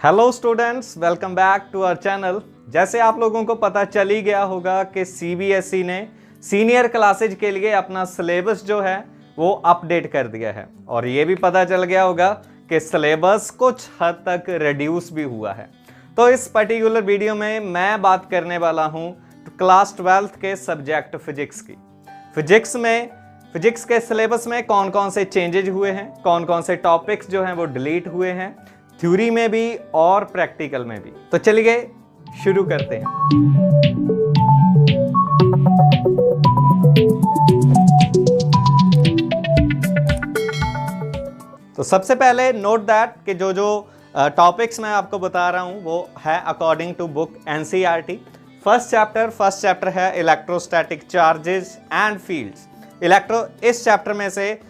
Hello students, welcome back to our channel. जैसे आप लोगों को पता चल ही गया होगा कि सीबीएसई ने सीनियर क्लासेज के लिए अपना सिलेबस जो है वो अपडेट कर दिया है और ये भी पता चल गया होगा कि सिलेबस कुछ हद तक रिड्यूस भी हुआ है। तो इस पर्टिकुलर वीडियो में मैं बात करने वाला हूँ क्लास 12th के सब्जेक्ट फिजिक्स की। फिजिक्स के सिलेबस में कौन कौन से चेंजेज हुए हैं, कौन कौन से टॉपिक्स जो हैं वो डिलीट हुए हैं, थ्योरी में भी और प्रैक्टिकल में भी। तो चलिए शुरू करते हैं। तो सबसे पहले नोट दैट कि जो टॉपिक्स मैं आपको बता रहा हूं वो है according to book NCERT. First chapter है इलेक्ट्रोस्टैटिक चार्जेस एंड फील्ड्स। इस चैप्टर में से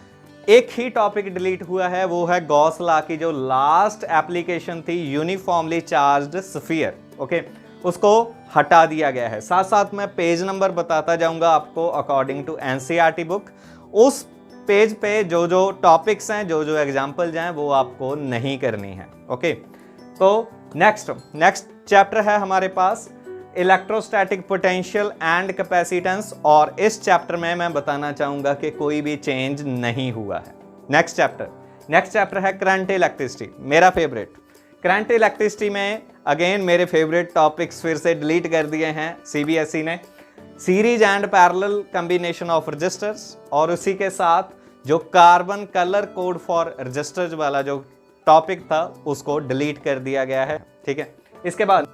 एक ही टॉपिक डिलीट हुआ है, वो है गॉस लॉ की जो लास्ट एप्लीकेशन थी, यूनिफॉर्मली चार्ज्ड स्फीयर। ओके, उसको हटा दिया गया है। साथ साथ मैं पेज नंबर बताता जाऊंगा आपको अकॉर्डिंग टू एनसीईआरटी बुक। उस पेज पे जो टॉपिक्स हैं, जो एग्जाम्पल्स हैं, वो आपको नहीं करनी है। ओके, तो नेक्स्ट चैप्टर है हमारे पास इलेक्ट्रोस्टैटिक पोटेंशियल एंड कैपेसिटेंस, और इस चैप्टर में मैं बताना चाहूंगा कि कोई भी चेंज नहीं हुआ है। नेक्स्ट चैप्टर है करंट इलेक्ट्रिसिटी, मेरा फेवरेट। करंट इलेक्ट्रिसिटी में अगेन मेरे फेवरेट टॉपिक्स फिर से डिलीट कर दिए हैं सीबीएसई ने। Series and parallel combination of resistors, और उसी के साथ जो carbon colour code for resistors वाला जो टॉपिक था उसको डिलीट कर दिया गया है। ठीक है, इसके बाद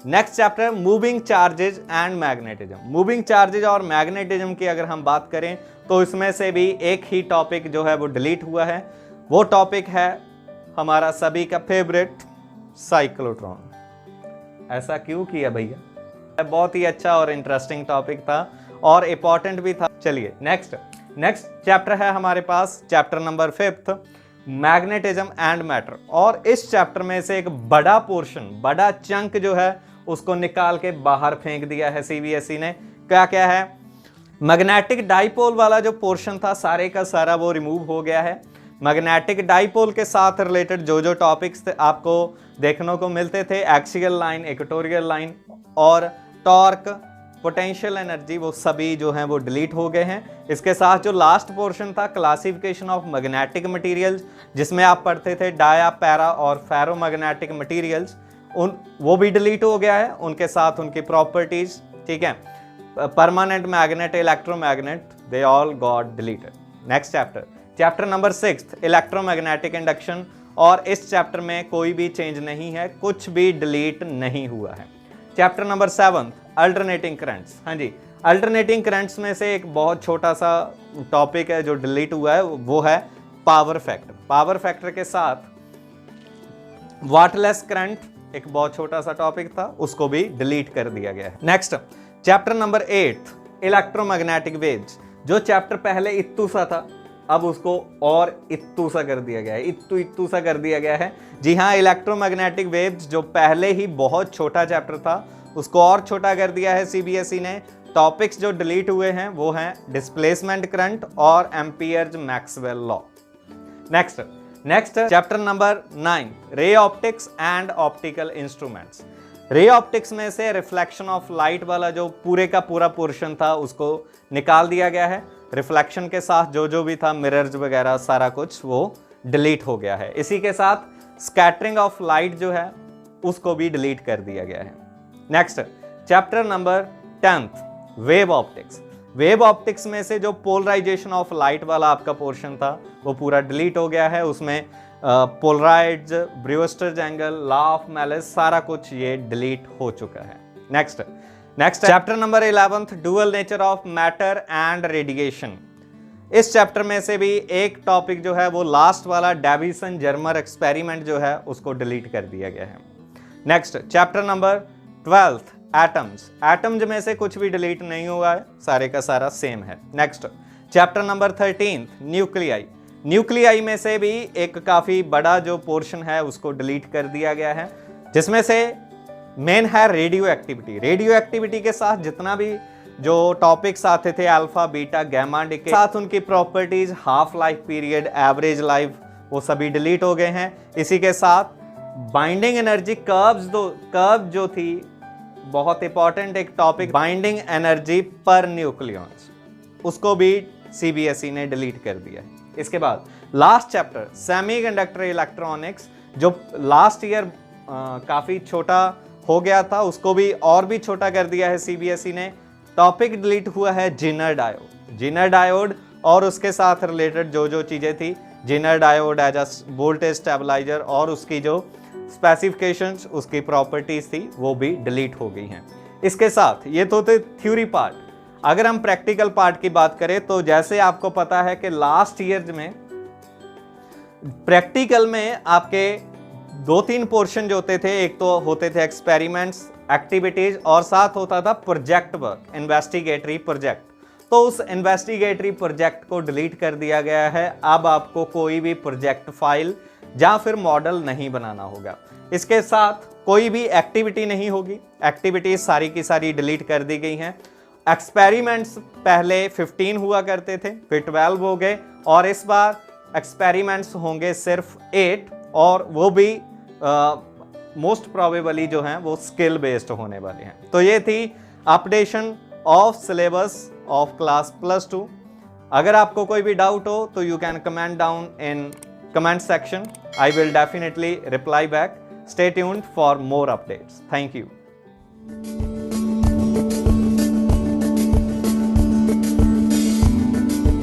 next chapter moving charges and magnetism. Moving charges और मैग्नेटिज्म की अगर हम बात करें तो इसमें से भी एक ही टॉपिक जो है वो डिलीट हुआ है। वो टॉपिक है हमारा सभी का फेवरेट साइक्लोट्रॉन। ऐसा क्यों किया भैया? बहुत ही अच्छा और इंटरेस्टिंग टॉपिक था और इंपॉर्टेंट भी था। चलिए नेक्स्ट चैप्टर है हमारे पास chapter number 5 magnetism and matter, और इस चैप्टर में से एक बड़ा पोर्शन, बड़ा चंक जो है उसको निकाल के बाहर फेंक दिया है सीबीएसई ने। क्या है? मैग्नेटिक डाइपोल वाला जो पोर्शन था सारे का सारा वो रिमूव हो गया है। मैग्नेटिक डाइपोल के साथ रिलेटेड जो टॉपिक्स आपको देखने को मिलते थे, एक्सियल लाइन, इक्वेटोरियल लाइन और टॉर्क, पोटेंशियल एनर्जी, वो सभी जो हैं वो डिलीट हो गए हैं। इसके साथ जो लास्ट पोर्शन था क्लासिफिकेशन ऑफ मैग्नेटिक मटेरियल्स, जिसमें आप पढ़ते थे डाया, पैरा और फेरोमैग्नेटिक मटेरियल्स, वो भी डिलीट हो गया है। उनके साथ उनकी प्रॉपर्टीज, ठीक है, permanent magnet, electromagnet, they all got deleted. Next chapter number 6 electromagnetic induction, और इस चैप्टर में कोई भी चेंज नहीं है, कुछ भी डिलीट नहीं हुआ है। Chapter number 7 alternating currents. हाँ जी, अल्टरनेटिंग करंट्स में से एक बहुत छोटा सा टॉपिक है जो डिलीट हुआ है, वो है पावर फैक्टर। पावर फैक्टर के साथ वाटलेस करंट एक बहुत छोटा सा टॉपिक था, उसको भी डिलीट कर दिया गया है। Next chapter number 8 electromagnetic waves. जो चैप्टर पहले इत्तू सा था, अब उसको और इत्तू सा कर दिया गया है, इत्तू सा कर दिया गया है। जी हाँ, इलेक्ट्रोमैग्नेटिक वेव्स जो पहले ही बहुत छोटा चैप्टर था उसको और छोटा कर दिया है सीबीएसई ने। टॉपिक्स जो डिलीट हुए हैं वो हैं डिस्प्लेसमेंट करंट और amperes Maxwell law. Next chapter number 9 ray optics and optical instruments. Ray optics में से रिफ्लेक्शन ऑफ लाइट वाला जो पूरे का पूरा पोर्शन था उसको निकाल दिया गया है। रिफ्लेक्शन के साथ जो भी था, मिरर्स वगैरह सारा कुछ, वो डिलीट हो गया है। इसी के साथ स्कैटरिंग ऑफ लाइट जो है उसको भी डिलीट कर दिया गया है। Next chapter number 10 wave optics. Wave optics में से जो पोलराइजेशन ऑफ लाइट वाला आपका पोर्शन था वो पूरा डिलीट हो गया है। उसमें पोलराइड्स, Brewster's angle, law of malice, सारा कुछ ये डिलीट हो चुका है। Next chapter number 11 dual nature of matter and radiation. इस चैप्टर में से भी एक टॉपिक जो है वो लास्ट वाला डेविसन जर्मर एक्सपेरिमेंट जो है उसको डिलीट कर दिया गया है। नेक्स्ट चैप्टर नंबर 12 एटम्स में से कुछ भी डिलीट नहीं हुआ है, सारे का सारा सेम है। नेक्स्ट चैप्टर नंबर 13 न्यूक्लियाई में से भी एक काफी बड़ा जो पोर्शन है उसको डिलीट कर दिया गया है, जिसमें से मेन है रेडियो एक्टिविटी के साथ जितना भी जो टॉपिक्स आते थे अल्फा, बीटा, गामा, के साथ उनकी properties, half life period, average life, वो सभी डिलीट हो गए हैं। इसी के साथ बाइंडिंग एनर्जी कर्व जो थी, बहुत इंपॉर्टेंट एक टॉपिक, बाइंडिंग एनर्जी पर न्यूक्लियॉन्स, उसको भी सीबीएसई ने डिलीट कर दिया है। इसके बाद लास्ट चैप्टर सेमीकंडक्टर इलेक्ट्रॉनिक्स, जो लास्ट ईयर काफी छोटा हो गया था, उसको भी और भी छोटा कर दिया है सीबीएसई ने। टॉपिक डिलीट हुआ है जिनर डायोड, जिनर डायोड और उसके साथ रिलेटेड जो चीजें थी, Zener diode as a voltage stabiliser और उसकी जो स्पेसिफिकेशंस, उसकी प्रॉपर्टीज थी, वो भी डिलीट हो गई हैं। इसके साथ ये तो थे थ्योरी पार्ट। अगर हम प्रैक्टिकल पार्ट की बात करें तो जैसे आपको पता है कि लास्ट ईयर में प्रैक्टिकल में आपके 2-3 पोर्शन जो होते थे, एक तो होते थे एक्सपेरिमेंट्स, एक्टिविटीज और साथ होता था प्रोजेक्ट वर्क, इन्वेस्टिगेटरी प्रोजेक्ट। तो उस इन्वेस्टिगेटरी प्रोजेक्ट को डिलीट कर दिया गया है। अब आपको कोई भी प्रोजेक्ट फाइल या फिर मॉडल नहीं बनाना होगा। इसके साथ कोई भी एक्टिविटी नहीं होगी, एक्टिविटीज सारी की सारी डिलीट कर दी गई हैं। एक्सपेरिमेंट्स पहले 15 हुआ करते थे, फिर 12 हो गए और इस बार एक्सपेरिमेंट्स होंगे सिर्फ 8 और वो भी मोस्ट प्रोबेबली जो हैं वो स्किल बेस्ड होने वाले हैं। तो ये थी updation of syllabus of class +2। अगर आपको कोई भी डाउट हो तो you can comment down in comment section, I will definitely reply back. Stay tuned for more updates. Thank you.